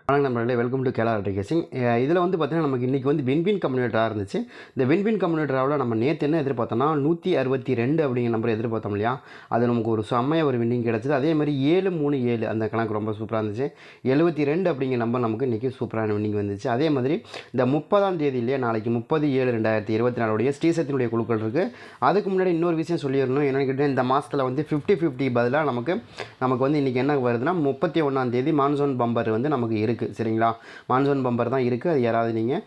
வணக்கம் நண்பர்களே, welcome to கேலா கேசிங். இதில் வந்து பார்த்தீங்கன்னா நமக்கு இன்றைக்கி வந்து வின்வின் கம்யூனிட்டராக இருந்துச்சு. இந்த வின்வின் கம்யூனிட்டராவில் நம்ம நேற்று என்ன எதிர்பார்த்தோம்னா 162 அப்படிங்கிற நம்பர் எதிர்பார்த்தோம் இல்லையா. அது நமக்கு ஒரு செம்மையாக ஒரு வின்னிங் கிடச்சிது. அதே மாதிரி 737 அந்த கணக்கு ரொம்ப சூப்பராக இருந்துச்சு. 72 அப்படிங்கிற நம்பர் நமக்கு இன்றைக்கி சூப்பரான வின்னிங் வந்துச்சு. அதே மாதிரி இந்த 30ஆம் தேதி இல்லையா, நாளைக்கு 30/7/2024 ஸ்ரீசக்தியினுடைய குழுக்கள் இருக்குது. அதுக்கு முன்னாடி இன்னொரு விஷயம் சொல்லிடணும். என்னென்னு கேட்டால் இந்த மாதத்தில் வந்து 50-50 பதிலாக நமக்கு வந்து இன்றைக்கி என்ன வருதுன்னா 31ஆம் தேதி மான்சூன் பம்பர் வந்து நமக்கு இருக்குது. சரிங்களா, மான்சூன் பம்பர் தான் இருக்குது. அது யாராவது நீங்கள்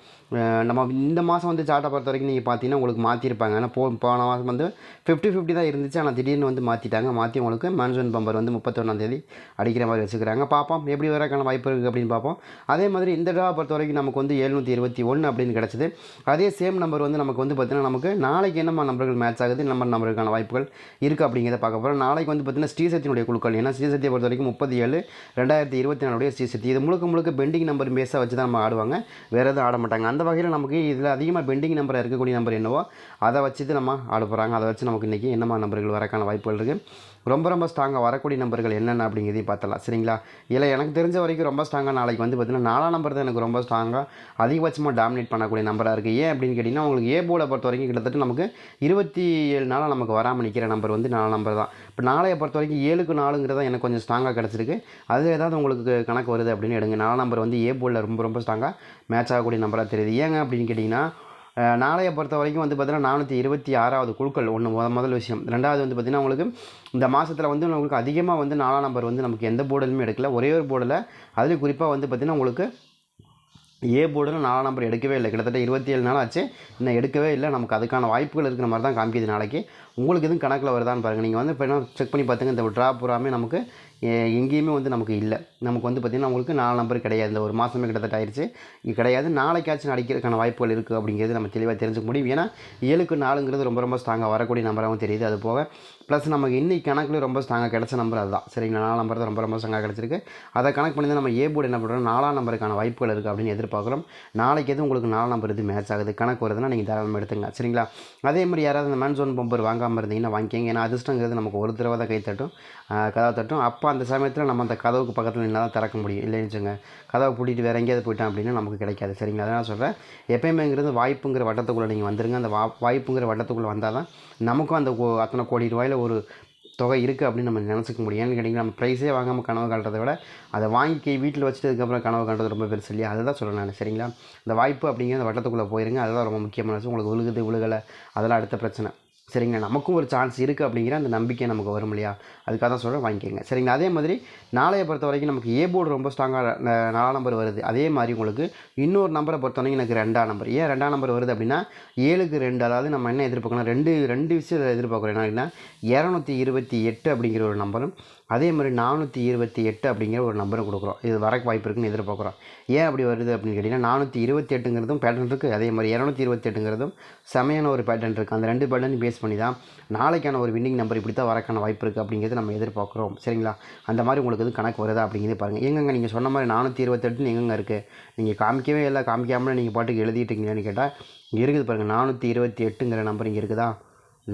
நம்ம இந்த மாதம் வந்து சார்ட்டை பொறுத்த வரைக்கும் நீங்கள் பார்த்தீங்கன்னா உங்களுக்கு மாற்றிருப்பாங்க. ஆனால் போன மாதம் வந்து 50-50 தான் இருந்துச்சு. ஆனால் திடீர்னு வந்து மாற்றி உங்களுக்கு மான்சூன் பம்பர் வந்து 31ஆம் தேதி அடிக்கிற மாதிரி வச்சுக்கிறாங்க. பார்ப்போம் எப்படி வரக்கான வாய்ப்பு இருக்குது அப்படின்னு பார்ப்போம். அதே மாதிரி இந்த ட்ரா பொறுத்த வரைக்கும் நமக்கு வந்து 721 அப்படின்னு கிடச்சிது. அதே சேம் நம்பர் வந்து நமக்கு வந்து பார்த்திங்கன்னா நமக்கு நாளைக்கு என்னமா நம்பர்கள் மேட்ச் ஆகுது, நம்பருக்கான வாய்ப்புகள் இருக்குது அப்படிங்கிறத பார்க்க போகிறோம். நாளைக்கு வந்து பார்த்திங்கன்னா ஸ்ரீசக்தியினுடைய குழுக்கள், ஏன்னா ஸ்ரீசக்தியை பொறுத்த வரைக்கும் 30/7/2024 ஸ்ரீசக்தி இது முழுக்க பெண்டிங் நம்பர் பேஸாக வச்சு தான் நம்ம ஆடுவாங்க. வேறு எதுவும் ஆட மாட்டாங்க. அந்த வகையில் நமக்கு இதில் அதிகமாக பெண்டிங் நம்பராக இருக்கக்கூடிய நம்பர் என்னவோ அதை வச்சு நம்ம ஆட போகிறாங்க. அதை வச்சு நமக்கு இன்றைக்கி என்னமா நம்பர்கள் வரக்கான வாய்ப்புகள் இருக்குது, ரொம்ப ஸ்ட்ராங்காக வரக்கூடிய நம்பர்கள் என்னென்ன அப்படிங்கிறதையும் பார்த்தலாம். சரிங்களா, இல்லை எனக்கு தெரிஞ்ச வரைக்கும் ரொம்ப ஸ்ட்ராங்காக நாளைக்கு வந்து பார்த்திங்கன்னா 4ஆம் நம்பர் தான் எனக்கு ரொம்ப ஸ்ட்ராங்காக அதிகபட்சமாக டாமினேட் பண்ணக்கூடிய நம்பராக இருக்குது. ஏன் அப்படின்னு கேட்டிங்கன்னா உங்களுக்கு ஏ போர்டை பொறுத்த வரைக்கும் கிட்டத்தட்ட நமக்கு 27 நாளாக நமக்கு வராமல் நிற்கிற நம்பர் வந்து 4ஆம் நம்பர் தான். இப்போ நாளையை பொறுத்த வரைக்கும் 7க்கு 4ங்கிறதா எனக்கு கொஞ்சம் ஸ்ட்ராங்காக கிடச்சிருக்கு. அது ஏதாவது உங்களுக்கு கணக்கு வருது அப்படின்னு எடுங்க. 4ஆம் நம்பர் வந்து ஏ போர்டில் ரொம்ப ஸ்ட்ராங்காக மேட்ச் ஆகக்கூடிய நம்பராக தெரியுது. ஏங்க அப்படின்னு கேட்டிங்கன்னா நாளையை பொறுத்த வரைக்கும் வந்து பார்த்திங்கன்னா 426வது குழுக்கள் முதல் விஷயம். ரெண்டாவது வந்து பார்த்திங்கன்னா உங்களுக்கு இந்த மாதத்தில் வந்து உங்களுக்கு அதிகமாக வந்து 4ஆம் நம்பர் வந்து நமக்கு எந்த போர்டிலுமே எடுக்கல. ஒரே ஒரு போர்டில் அதுலேயும் குறிப்பாக வந்து பார்த்திங்கன்னா உங்களுக்கு ஏ போர்டில் 4ஆம் நம்பர் எடுக்கவே இல்லை. கிட்டத்தட்ட 27 நாள் ஆச்சு, இன்னும் எடுக்கவே இல்லை. நமக்கு அதுக்கான வாய்ப்புகள் இருக்கிற மாதிரி தான் காமிக்குது. நாளைக்கு உங்களுக்கு எதுவும் கணக்கில் வருதான்னு பாருங்கள். நீங்கள் வந்து இப்போ என்ன செக் பண்ணி பார்த்துங்க. இந்த ட்ரா பூராமே நமக்கு எங்கேயுமே வந்து நமக்கு இல்லை. நமக்கு வந்து பார்த்திங்கன்னா உங்களுக்கு 4 நம்பர் கிடையாது. இந்த ஒரு மாதமே கிட்டத்தட்ட ஆயிடுச்சு, இது கிடையாது. நாளைக்காச்சும் அடிக்கிறதுக்கான வாய்ப்புகள் இருக்குது அப்படிங்கிறது நம்ம தெளிவாக தெரிஞ்சுக்க முடியும். ஏன்னா 7க்கு 4ங்கிறது ரொம்ப ஸ்ட்ராங்காக வரக்கூடிய நம்பராகவும் தெரியுது. அது போக ப்ளஸ் நமக்கு இன்றைக்கி கணக்கில் ரொம்ப ஸ்ட்ராங்காக கிடச்ச நம்பர் அதுதான். சரிங்களா, 4 நம்பர் தான் ரொம்ப ஸ்ட்ராங்காக கிடச்சிருக்கு. அதை கணக்கு பண்ணி தான் நம்ம ஏ போர்டு என்ன பண்ணுறோம், 4ஆம் நம்பருக்கான வாய்ப்புகள் இருக்குது அப்படின்னு எதிர்பார்க்குறோம். நாளைக்கு எதுவும் உங்களுக்கு 4 நம்பர் இது மேட்ச் ஆகுது கணக்கு வருதுன்னா நீங்கள் தாராளமாக எடுத்துங்க. சரிங்களா, அதே மாதிரி யாராவது இந்த மான்சூன் பம்பர் வாங்காமல் இருந்தீங்கன்னா வாங்கிக்கங்க. ஏன்னா அதிர்ஷ்டங்கிறது நமக்கு ஒரு தடவை தான் கை தட்டும், கதவை தட்டும். அப்போ அந்த சமயத்தில் நம்ம அந்த கதவுக்கு பக்கத்தில் நின்று தான் திறக்க முடியும். இல்லைன்னு வச்சுங்க, கதவை பூட்டிட்டு வேறு எங்கேயாவது போயிட்டோம் அப்படின்னா நமக்கு கிடைக்காது. சரிங்களா, அதனால் சொல்கிறேன், எப்பயுமேங்கிறது வாய்ப்புங்கிற வட்டத்துக்குள்ளே நீங்கள் வந்துடுங்க. அந்த வாய்ப்புங்கிற வட்டத்துக்குள்ளே வந்தால் தான் நமக்கும் அந்த அத்தனை கோடி ரூபாயில் ஒரு தொகை இருக்குது அப்படின்னு நம்ம நினச்சிக்க முடியும். ஏன்னு கேட்டிங்கன்னா நம்ம ப்ரைஸே வாங்காமல் கனவு காண்றதை விட அதை வாங்கி வீட்டில் வச்சுட்டதுக்கப்புறம் கனவு காண்றது ரொம்ப பெருசு இல்லையா. அதுதான் சொல்கிறேன் நான். சரிங்களா, இந்த வாய்ப்பு அப்படிங்கிற அந்த வட்டத்துக்குள்ளே போயிருங்க. அதுதான் ரொம்ப முக்கியமான விஷயம். உங்களுக்கு விழுகலை அதெல்லாம் அடுத்த பிரச்சனை. சரிங்களா, நமக்கும் ஒரு சான்ஸ் இருக்குது அப்படிங்கிற அந்த நம்பிக்கை நமக்கு வரும் இல்லையா, அதுக்காக தான் சொல்கிறேன், வாங்கிக்கோங்க. சரிங்களா, அதே மாதிரி நாளையை பொறுத்த வரைக்கும் நமக்கு ஏ போர்டு ரொம்ப ஸ்ட்ராங்காக 4ஆம் நம்பர் வருது. அதே மாதிரி உங்களுக்கு இன்னொரு நம்பரை பொறுத்த வரைக்கும் எனக்கு 2ஆம் நம்பர். ஏன் 2ஆம் நம்பர் வருது அப்படின்னா 7க்கு 2, அதாவது நம்ம என்ன எதிர்பார்க்கணும், ரெண்டு விஷயம் எதிர்பார்க்குறோம். என்னன்னா 228 அப்படிங்கிற ஒரு நம்பரும், அதே மாதிரி 428 அப்படிங்கிற ஒரு நம்பரும் கொடுக்குறோம். இது வரக்கு வாய்ப்பு இருக்குன்னு எதிர்பார்க்குறோம். ஏன் அப்படி வருது அப்படின்னு கேட்டிங்கன்னா 428ங்கிறதும் பேட்டர்ன் இருக்குது, அதே மாதிரி 228ங்கிறதும் செமையான ஒரு பேட்டர்ன் இருக்குது. அந்த 2 பேட்டர்ன் பேஸ் பண்ணி தான் நாளைக்கான ஒரு வின்னிங் நம்பர் இப்படி தான் வரக்கான வாய்ப்பு இருக்குது அப்படிங்கிறது நம்ம எதிர்பார்க்குறோம். சரிங்களா, அந்த மாதிரி உங்களுக்கு எது கணக்கு வருதா அப்படிங்கிறதே பாருங்கள். எங்கங்க நீங்கள் சொன்ன மாதிரி 428 எங்கெங்க இருக்குது, நீங்கள் காமிக்கவே இல்லை, காமிக்காமல் நீங்கள் பாட்டுக்கு எழுதிட்டீங்கன்னு கேட்டால் இருக்குது பாருங்கள். 428ங்கிற நம்பர் இங்கே இருக்குதா,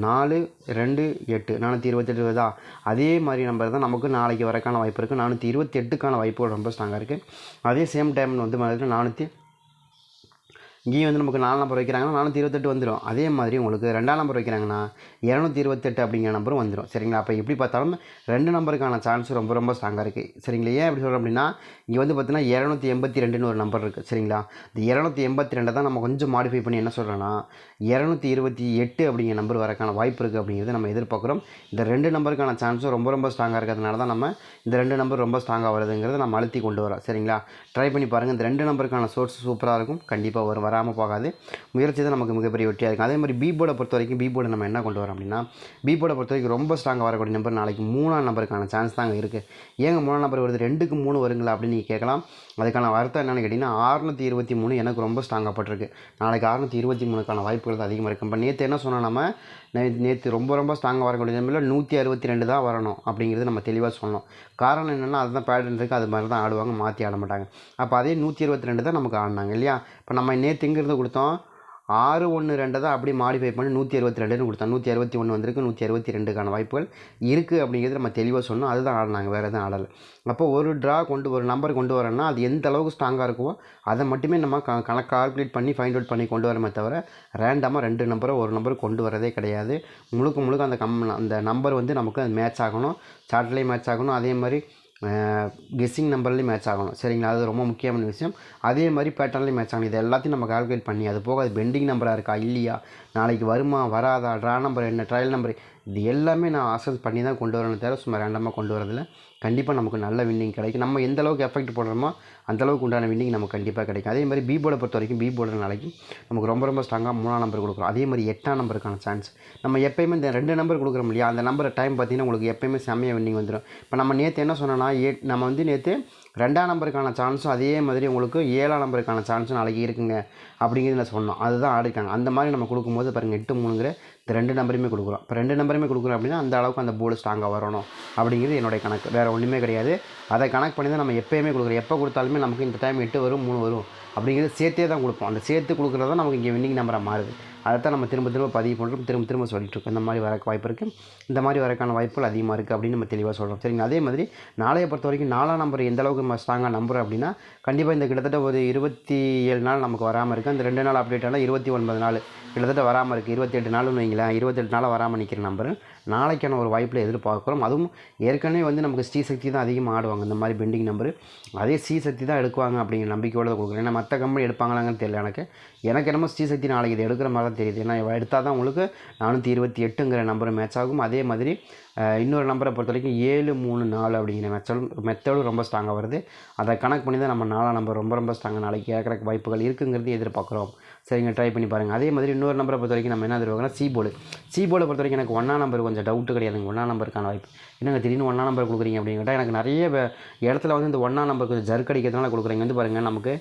428 428 வருதா, அதே மாதிரி நம்பர் தான் நமக்கு நாளைக்கு வரக்கான வாய்ப்பு இருக்குது. 428க்கான வாய்ப்புகள் ரொம்ப ஸ்ட்ராங்காக இருக்குது. அதே சேம் டைம் வந்து மாதிரி இங்கேயும் வந்து நமக்கு 4 நம்பர் வைக்கிறாங்கன்னா 428 வந்துடும். அதே மாதிரி உங்களுக்கு 2ஆம் நம்பர் வைக்கிறாங்கன்னா 228 அப்படிங்கிற நம்பரும் வந்துடும். சரிங்களா, அப்போ எப்படி பார்த்தாலும் 2 நம்பருக்கான சான்ஸ் ரொம்ப ஸ்ட்ராங்காக இருக்குது. சரிங்களா, ஏன் அப்படி சொல்கிறோம் அப்படின்னா இங்கே வந்து பார்த்தீங்கன்னா 282ன்னு ஒரு நம்பர் இருக்குது. சரிங்களா, இந்த 282 தான் நம்ம கொஞ்சம் மாடிஃபை பண்ணி என்ன சொல்கிறோன்னா 228 அப்படிங்கிற நம்பர் வரக்கான வாய்ப்பு இருக்குது அப்படிங்கிறத நம்ம எதிர்பார்க்குறோம். இந்த 2 நம்பருக்கான சான்ஸும் ரொம்ப ஸ்ட்ராங்காக இருக்கிறதுனால தான் நம்ம இந்த 2 நம்பர் ரொம்ப ஸ்ட்ராங்காக வருதுங்கிறத நம்ம அழுத்தி கொண்டு வரோம். சரிங்களா, ட்ரை பண்ணி பாருங்கள். இந்த 2 நம்பருக்கான சோர்ஸ் சூப்பராக இருக்கும், கண்டிப்பாக வராமல் போகாது. முயற்சி தான் நமக்கு மிகப்பெரிய வெற்றியாக இருக்கும். அதே மாதிரி பி போர்டை பொறுத்த வரைக்கும் பி போர்டை நம்ம என்ன கொண்டு வரோம் அப்படின்னா பி போர்டை பொறுத்த வரைக்கும் ரொம்ப ஸ்ட்ராங்காக வரக்கூடிய நம்பர் நாளைக்கு 3ஆம் நம்பருக்கான சான்ஸ் தாங்க இருக்குது. ஏங்க 3ஆம் நம்பர் வருது, 2க்கு 3 வருங்களா அப்படின்னு நீங்கள் கேட்கலாம். அதுக்கான அர்த்தம் என்னென்னு கேட்டிங்கன்னா 623 எனக்கு ரொம்ப ஸ்ட்ராங்காக பட்டிருக்கு. நாளைக்கு 623க்கான வாய்ப்புகள் தான் அதிகமாக இருக்கும். இப்போ நேற்று என்ன சொன்னோம், நம்ம நேற்று ரொம்ப ஸ்ட்ராங்காக வரக்கூடிய நம்பரில் 162 தான் வரணும் அப்படிங்கிறது நம்ம தெளிவாக சொன்னோம். காரணம் என்னென்னா அதுதான் பேட்டர்ன் இருக்குது, அது மாதிரி தான் ஆடுவாங்க, மாற்றி ஆட மாட்டாங்க. அப்போ அதே 122 தான் நமக்கு ஆடினாங்க இல்லையா. இப்போ நம்ம நேற்று எங்கேருந்து கொடுத்தோம், 612 தான் அப்படியே மாடிஃபை பண்ணி 162ன்னு கொடுத்தோம். 161 வந்திருக்கு, 162க்கான வாய்ப்புகள் இருக்குது அப்படிங்கிறது நம்ம தெளிவாக சொன்னோம். அதுதான் ஆடினாங்க, வேறு எதுவும் ஆடலை. அப்போ ஒரு ஒரு நம்பர் கொண்டு வரேன்னா அது எந்த அளவுக்கு ஸ்ட்ராங்காக இருக்குமோ அதை மட்டுமே நம்ம கணக்கு கால்குலேட் பண்ணி ஃபைண்ட் அவுட் பண்ணி கொண்டு வரமே தவிர ரேண்டமாக 2 நம்பரோ ஒரு நம்பர் கொண்டு வரதே கிடையாது. முழுக்க அந்த நம்பர் வந்து நமக்கு அது மேட்ச் ஆகணும், சார்ட்லேயும் மேட்ச் ஆகணும், அதே மாதிரி கெஸ்ஸிங் நம்பர்லேயும் மேட்ச் ஆகணும். சரிங்களா, அது ரொம்ப முக்கியமான விஷயம். அதே மாதிரி பேட்டர்ன்லேயும் மேட்ச் ஆகணும். இது எல்லாத்தையும் நம்ம கால்குலேட் பண்ணி அது போக அது பெண்டிங் நம்பராக இருக்கா இல்லையா, நாளைக்கு வருமா வராதா, ட்ரா நம்பர் என்ன, ட்ரையல் நம்பர், இது எல்லாமே நான் அசஸ் பண்ணி தான் கொண்டு வரணும் தவிர சும்மா ரேண்டமாக கொண்டு வரதில்லை. கண்டிப்பாக நமக்கு நல்ல வின்னிங் கிடைக்கும். நம்ம எந்த அளவுக்கு எஃபெக்ட் போடுறோமோ அந்தளவுக்கு உண்டான வின்னிங் நமக்கு கண்டிப்பாக கிடைக்கும். அதே மாதிரி பி போர்டை பொறுத்த வரைக்கும் பி போர்டு நாளைக்கு நமக்கு ரொம்ப ஸ்ட்ராங்காக 3ஆம் நம்பர் கொடுக்குறோம். அதே மாதிரி 8ஆம் நம்பருக்கான சான்ஸ் நம்ம எப்போயுமே இந்த 2 நம்பர் கொடுக்குறோம் இல்லையா, அந்த நம்பர் டைம் பார்த்திங்கன்னா உங்களுக்கு எப்போயுமே செம்மையாக வின்னிங் வந்துடும். இப்போ நம்ம நேற்று என்ன சொன்னோன்னா நம்ம வந்து நேற்று 2ஆம் நம்பருக்கான சான்ஸும் அதே மாதிரி உங்களுக்கு 7ஆம் நம்பருக்கான சான்ஸும் நாளைக்கு இருக்குங்க அப்படிங்கிறது நான் சொன்னோம். அதுதான் ஆடிருக்காங்க. அந்த மாதிரி நம்ம கொடுக்கும்போது பாருங்கள் 8-3ங்கிற இந்த 2 நம்பருமே கொடுக்குறோம். இப்போ 2 நம்பருமே கொடுக்குறோம் அப்படின்னா அந்த அளவுக்கு அந்த போர்டு ஸ்ட்ராங்காக வரணும் அப்படிங்கிறது என்னுடைய கணக்கு, வேறு ஒன்றுமே கிடையாது. அதை கணக்கு பண்ணி தான் நம்ம எப்போயுமே கொடுக்குறோம். எப்போ கொடுத்தாலுமே நமக்கு இந்த டைம் 8 வரும் 3 வரும் அப்படிங்கிறது சேர்த்தே தான் கொடுப்போம். அந்த சேர்த்து கொடுக்குறது தான் நமக்கு இங்கே வின்னிங் நம்பராக மாறுது. அதைத்தான் நம்ம திரும்ப பதிவு பண்ணுறோம், திரும்ப சொல்லிட்டு இருக்கோம். இந்த மாதிரி வரக்கு வாய்ப்பு இருக்குது, இந்த மாதிரி வரக்கான வாய்ப்புகள் அதிகமாக இருக்குது அப்படின்னு நம்ம தெளிவாக சொல்கிறோம். சரிங்க, அதே மாதிரி நாளையை பொறுத்த வரைக்கும் 4ஆம் நம்பர் எந்த அளவுக்கு நம்ம ஸ்ட்ராங்காக நம்புகிறோம் அப்படின்னா கண்டிப்பாக இந்த கிட்டத்தட்ட ஒரு 27 நாள் நமக்கு வராமல் இருக்குது. அந்த 2 நாள் அப்டேட் ஆனால் 29 நாள் கிட்டத்தட்ட வராமல் இருக்குது. 28 நாள்னு வைங்களேன், 28 நாள் வராமல் நிற்கிற நம்பர் நாளைக்கான ஒரு வாய்ப்பில் எதிர்பார்க்குறோம். அதுவும் ஏற்கனவே வந்து நமக்கு ஸ்ரீசக்தி தான் அதிகமாக ஆடுவாங்க இந்த மாதிரி பெண்டிங் நம்பரு, அதே ஸ்ரீசக்தி தான் எடுக்குவாங்க அப்படிங்கிற நம்பிக்கையோடு கொடுக்குறேன். ஏன்னா மற்ற கம்பெனி எடுப்பாங்களாங்கன்னு தெரியல எனக்கு என்னமோ ஸ்ரீசக்தி நாளைக்கு இது எடுக்கிற மாதிரி தான் தெரியுது. ஏன்னா எடுத்தால் தான் உங்களுக்கு 428ங்கிற நம்பர் மேட்ச் ஆகும். அதே மாதிரி இன்னொரு நம்பரை பொறுத்த வரைக்கும் 7-3-4 அப்படிங்கிற மெத்தடும் ரொம்ப ஸ்ட்ராங்காக வருது. அதை கணக்கு பண்ணி தான் நம்ம 4ஆம் நம்பர் ரொம்ப ஸ்ட்ராங்காக நாளைக்கு கேட்குறக்கு வாய்ப்புகள் இருக்குங்கிறது எதிர்பார்க்குறோம். சரிங்க, ட்ரை பண்ணி பாருங்கள். அதே மாதிரி இன்னொரு நம்பரை பொறுத்த வரைக்கும் நம்ம என்ன எதிர்பார்க்குறோம், சி போர்டை பொறுத்த வரைக்கும் எனக்கு 1ஆம் நம்பர் கொஞ்சம் டவுட்டு கிடையாதுங்க. 1ஆம் நம்பருக்கான வாய்ப்பு என்னங்க திடீர்னு 1ஆம் நம்பர் கொடுக்குறீங்க அப்படின்னு கேட்டால் எனக்கு நிறைய இடத்துல வந்து இந்த 1ஆம் நம்பர் கொஞ்சம் ஜர்க் அடிக்கிறதுனால கொடுக்குறீங்க. வந்து பாருங்கள், நமக்கு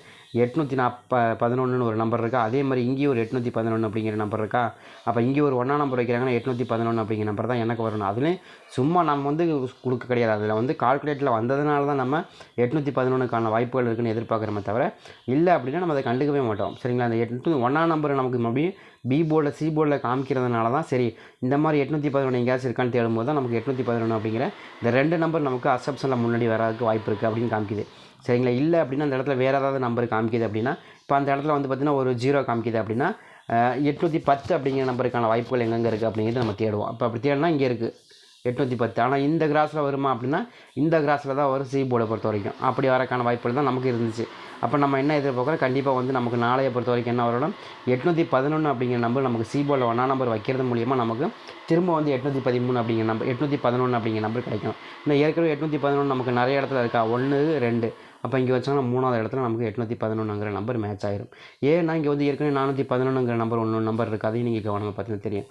811 ஒரு நம்பர் இருக்கா, அதே மாதிரி இங்கேயும் ஒரு 811 அப்படிங்கிற நம்பர் இருக்கா. அப்போ இங்கே ஒரு 1ஆம் நம்பர் வைக்கிறாங்கன்னா 811 அப்படிங்கிற நம்பர் தான் எனக்கு வரணும். அதுலேயும் சும்மா நம்ம வந்து கொடுக்க கிடையாது, அதில் வந்து கால்குலேட்டில் வந்ததுனால தான் நம்ம 811க்கான வாய்ப்புகள் இருக்குன்னு எதிர்பார்க்குறோமே தவிர இல்லை அப்படின்னா நம்ம அதை கண்டுக்கவே மாட்டோம். சரிங்களா, அந்த 1ஆம் நம்பர் நமக்கு மறுபடியும் பி போர்டில் சி போர்டில் காமிக்கிறதுனால தான் சரி இந்த மாதிரி 811 எங்கேயாச்சும் இருக்கான்னு தேடும்போது தான் நமக்கு 811 அப்படிங்கிற இந்த 2 நம்பர் நமக்கு அசப்ஷனில் முன்னாடி வரதுக்கு வாய்ப்பு இருக்குது அப்படின்னு காமிக்குது. சரிங்களா, இல்லை அப்படின்னா அந்த இடத்துல வேறு ஏதாவது நம்பர் காமிக்குது அப்படின்னா இப்போ அந்த இடத்துல வந்து பார்த்திங்கன்னா ஒரு 0 காமிக்குது அப்படின்னா 810 அப்படிங்கிற நம்பருக்கான வாய்ப்புகள் எங்கெங்கே இருக்குது அப்படிங்கிறது நம்ம தேடுவோம். அப்போ அப்படி தேடினா இங்கே இருக்குது 810. ஆனால் இந்த கிராஸில் வருமா அப்படின்னா இந்த கிராஸில் தான் வரும் சி போர்டை பொறுத்த வரைக்கும். அப்படி வரக்கான வாய்ப்புகள் தான் நமக்கு இருந்துச்சு. அப்போ நம்ம என்ன எதிர்பார்க்குறோம், கண்டிப்பாக வந்து நமக்கு நாளையை பொறுத்த வரைக்கும் என்ன வரணும், 811 அப்படிங்கிற நம்பர் நமக்கு சி போர்டில் 1ஆம் நம்பர் வைக்கிறது மூலியமாக நமக்கு திரும்ப வந்து 813 அப்படிங்கிற நம்பர் 811 அப்படிங்கிற நம்பர் கிடைக்கும். இன்னும் ஏற்கனவே 811 நமக்கு நிறைய இடத்துல இருக்கா, 1 2. அப்போ இங்கே வச்சாங்கன்னா 3ஆவது இடத்துல நமக்கு 811ங்கிற நம்பர் மேட்ச் ஆகிடும். ஏன்னா இங்கே வந்து ஏற்கனவே 411ங்கிற நம்பர் நம்பர் இருக்குது, அதையும் நீங்கள் கவனமாக பார்த்தீங்கன்னா தெரியும்.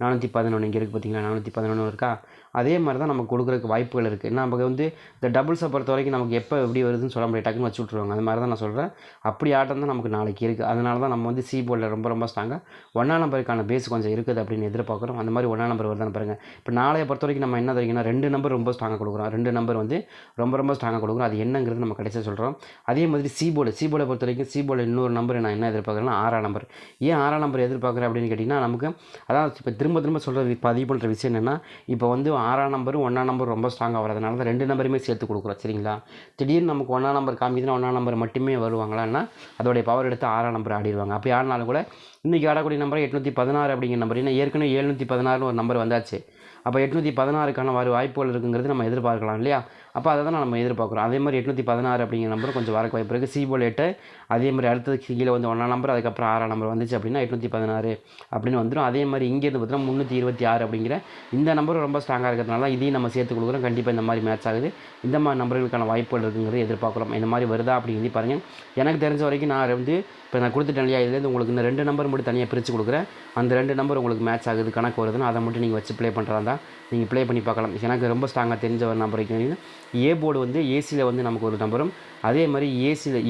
411 இங்கே இருக்குது பார்த்தீங்களா, 411 இருக்கா. அதே மாதிரி தான் நமக்கு கொடுக்குறதுக்கு வாய்ப்புகள் இருக்குது. நமக்கு வந்து இந்த டபுள்ஸை பொறுத்த வரைக்கும் நமக்கு எப்போ எப்படி வருதுன்னு சொல்ல முடியாது, டக்குன்னு வச்சு விட்ருவாங்க. அது மாதிரி தான் நான் சொல்கிறேன். அப்படி ஆட்டம் தான் நமக்கு நாளைக்கு இருக்குது. அதனால தான் நம்ம வந்து சி போர்டில் ரொம்ப ஸ்ட்ராங்காக 1ஆம் நம்பருக்கான பேஸ் கொஞ்சம் இருக்குது அப்படின்னு எதிர்பார்க்குறோம். அந்த மாதிரி 1ஆம் நம்பர் வருதான்னு பாருங்கள். இப்போ நாளையை பொறுத்த வரைக்கும் நம்ம என்ன தெரியுங்கன்னா 2 நம்பர் ரொம்ப ஸ்ட்ராங்காக கொடுக்குறோம். 2 நம்பர் வந்து ரொம்ப ஸ்ட்ராங்காக கொடுக்குறோம். அது என்னங்கிறது நம்ம கடைசியாக சொல்கிறோம். அதே மாதிரி சி போர்டை பொறுத்த வரைக்கும் சி போர்டில் இன்னொரு நம்பர் நான் என்ன எதிர்பார்க்குறேன்னா 6ஆம் நம்பர். ஏன் 6ஆம் நம்பர் எதிர்பார்க்குறேன் அப்படின்னு கேட்டிங்கன்னா நமக்கு அதாவது இப்போ திரும்ப சொல்கிற பதிவு பண்ணுற விஷயம் என்னென்னா இப்போ வந்து 6ஆம் நம்பரும் 1ஆம் நம்பர் ரொம்ப ஸ்ட்ராங்காக வரதுனால தான் 2 நம்பருமே சேர்த்து கொடுக்குறோம். சரிங்களா, திடீர்னு நமக்கு 1ஆம் நம்பர் காமிக்குதுன்னா 1ஆம் நம்பர் மட்டுமே வருவாங்களான்னா அதோடைய பவர் எடுத்து 6ஆம் நம்பர் ஆடிடுவாங்க. அப்படி ஆடினாலும் கூட இன்றைக்கி ஆடக்கூடிய நம்பர் 816 அப்படிங்கிற நம்பர், ஏன்னா ஏற்கனவே 716 ஒரு நம்பர் வந்தாச்சு. அப்போ 816க்கான வாய்ப்புகள் இருக்குங்கிறது நம்ம எதிர்பார்க்கலாம் இல்லையா. அப்போ அதை தான் நம்ம எதிர்பார்க்குறோம். அதே மாதிரி 816 அப்படிங்கிற நம்பர் கொஞ்சம் வரக்கு வாய்ப்பு இருக்குது. சி போர்டு 8, அதே மாதிரி அடுத்தது கீழே வந்து 1ஆம் நம்பர், அதுக்கப்புறம் 6ஆம் நம்பர் வந்துச்சு அப்படின்னா 816 அப்படின்னு வந்துடும். அதே மாதிரி இங்கேருந்து பார்த்தீங்கன்னா 326 அப்படிங்கிற இந்த நம்பரும் ரொம்ப ஸ்ட்ராங்காக இருக்கிறதுனால இதையும் நம்ம சேர்த்து கொடுக்குறோம். கண்டிப்பாக இந்த மாதிரி மேட்ச் ஆகுது. இந்த மாதிரி நம்பர்களுக்கான வாய்ப்புகள் இருக்குங்கிறது எதிர்பார்க்குறோம். இந்த மாதிரி வருதா அப்படிங்கிறது பாருங்கள். எனக்கு தெரிஞ்ச வரைக்கும் நான் வந்து இப்போ நான் கொடுத்துட்டேன் இல்லையா, இதுலேருந்து உங்களுக்கு இந்த 2 நம்பர் மட்டும் தனியாக பிரித்து கொடுக்குறேன். அந்த 2 நம்பர் உங்களுக்கு மேட்ச் ஆகுது கணக்கு வருதுன்னா அதை மட்டும் நீங்கள் வச்சு ப்ளே பண்ணுறதா தான் நீங்கள் ப்ளே பண்ணி பார்க்கலாம். எனக்கு ரொம்ப ஸ்ட்ராங்காக தெரிஞ்ச ஒரு நம்பர் வைக்கணும். ஏ போர்டு வந்து ஏசியில் வந்து நமக்கு ஒரு நம்பரும், அதே மாதிரி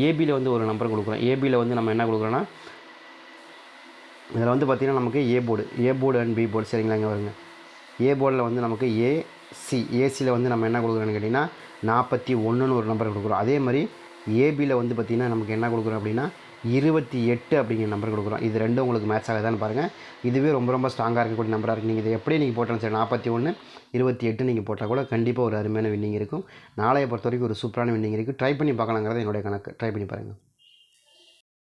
ஏபியில் வந்து ஒரு நம்பர் கொடுக்குறோம். ஏபியில் வந்து நம்ம என்ன கொடுக்குறோன்னா இதில் வந்து பார்த்திங்கன்னா நமக்கு A board and B board. சரிங்களா, இங்கே வருங்க. ஏ போர்டில் வந்து நமக்கு ஏசியில் வந்து நம்ம என்ன கொடுக்குறோன்னு கேட்டிங்கன்னா 41ன்னு ஒரு நம்பர் கொடுக்குறோம். அதே மாதிரி ஏபியில் வந்து பார்த்திங்கன்னா நமக்கு என்ன கொடுக்குறோம் அப்படின்னா 28 அப்படிங்கிற நம்பர் கொடுக்குறோம். இது ரெண்டும் உங்களுக்கு மேட்ச் ஆகுதான்னு பாருங்கள். இதுவே ரொம்ப ஸ்ட்ராங்காக இருக்கக்கூடிய நம்பராக இருக்குது. நீங்கள் இதை எப்படி நீங்கள் போட்டாலும் சரி 41 28 நீங்கள் போட்டால் கூட கண்டிப்பாக ஒரு அருமையான வின்னிங் இருக்கும். நாளையை பொறுத்த வரைக்கும் ஒரு சூப்பரான வின்னிங் இருக்குது. ட்ரை பண்ணி பார்க்கலாங்கிறது என்னுடைய கணக்கு. ட்ரை பண்ணி பாருங்கள்.